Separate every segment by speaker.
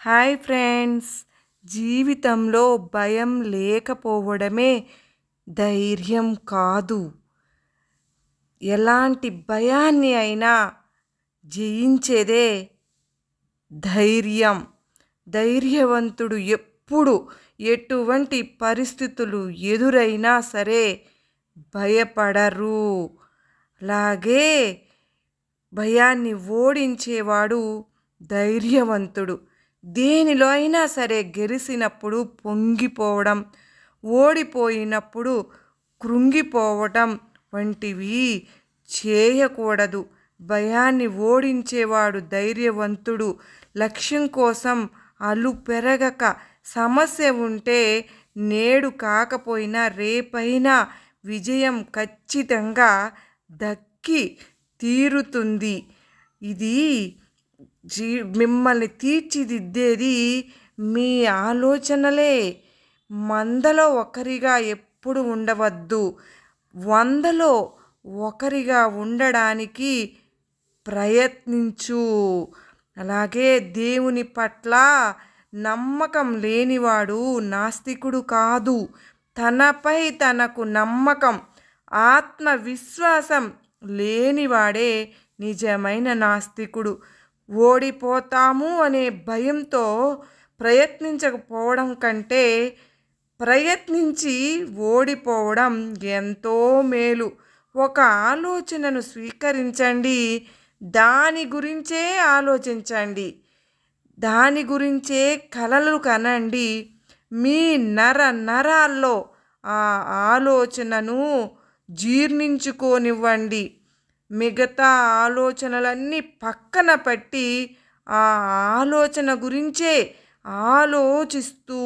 Speaker 1: Hi friends, జీవితంలో భయం లేకపోవడమే ధైర్యం కాదు. ఎలాంటి భయాన్ని అయినా జయించేదే ధైర్యం. ధైర్యవంతుడు ఎప్పుడు ఎటువంటి పరిస్థితులు ఎదురైనా సరే భయపడరు. అలాగే భయాన్ని ఓడించేవాడు ధైర్యవంతుడు. దేనిలో అయినా సరే గెలిచినప్పుడు పొంగిపోవడం, ఓడిపోయినప్పుడు కృంగిపోవటం వంటివి చేయకూడదు. భయాన్ని ఓడించేవాడు ధైర్యవంతుడు. లక్ష్యం కోసం అలుపెరగక, సమస్య ఉంటే నేడు కాకపోయినా రేపైనా విజయం ఖచ్చితంగా దక్కి తీరుతుంది. ఇది మిమ్మల్ని తీర్చిదిద్దేది మీ ఆలోచనలే. వందలో ఒకరిగా ఎప్పుడు ఉండవద్దు. 100లో ఒకరిగా ఉండడానికి ప్రయత్నించు. అలాగే దేవుని పట్ల నమ్మకం లేనివాడు నాస్తికుడు కాదు. తనపై తనకు నమ్మకం, ఆత్మవిశ్వాసం లేనివాడే నిజమైన నాస్తికుడు. ఓడిపోతాము అనే భయంతో ప్రయత్నించకపోవడం కంటే ప్రయత్నించి ఓడిపోవడం ఎంతో మేలు. ఒక ఆలోచనను స్వీకరించండి, దాని గురించే ఆలోచించండి, దాని గురించే కలలు కనండి. మీ నరాల్లో ఆ ఆలోచనను జీర్ణించుకోనివ్వండి. మిగతా ఆలోచనలన్నీ పక్కన పెట్టి ఆ ఆలోచన గురించే ఆలోచిస్తూ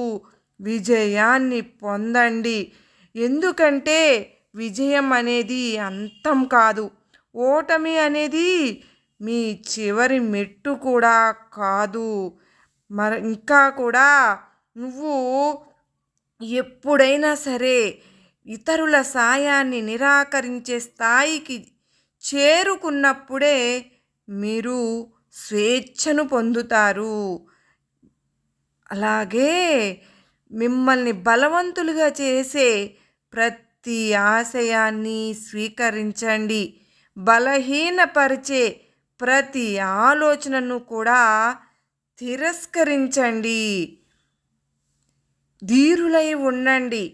Speaker 1: విజయాన్ని పొందండి. ఎందుకంటే విజయం అనేది అంతం కాదు, ఓటమి అనేది మీ చివరి మెట్టు కూడా కాదు. ఇంకా కూడా నువ్వు ఎప్పుడైనా సరే ఇతరుల సాయాన్ని నిరాకరించే స్థాయికి చేరుకున్నప్పుడే మీరు స్వేచ్ఛను పొందుతారు. అలాగే మిమ్మల్ని బలవంతులుగా చేసే ప్రతి ఆశయాన్ని స్వీకరించండి. బలహీనపరిచే ప్రతి ఆలోచనను కూడా తిరస్కరించండి. ధీరులై ఉండండి.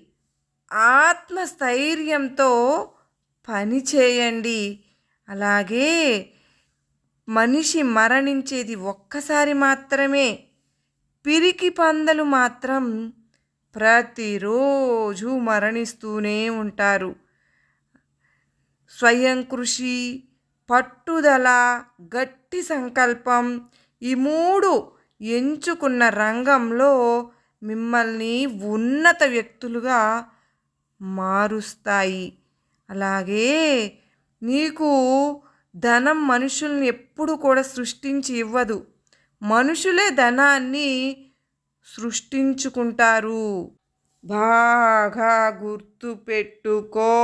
Speaker 1: ఆత్మస్థైర్యంతో పని చేయండి. అలాగే మనిషి మరణించేది ఒక్కసారి మాత్రమే. పిరికి పందలు మాత్రం ప్రతిరోజు మరణిస్తూనే ఉంటారు. స్వయం కృషి, పట్టుదల, గట్టి సంకల్పం, ఈ 3 ఎంచుకున్న రంగంలో మిమ్మల్ని ఉన్నత వ్యక్తులుగా మారుస్తాయి. అలాగే నీకు ధనం మనుషుల్ని ఎప్పుడు కూడా సృష్టించి ఇవ్వదు. మనుషులే ధనాన్ని సృష్టించుకుంటారు. బాగా గుర్తుపెట్టుకో.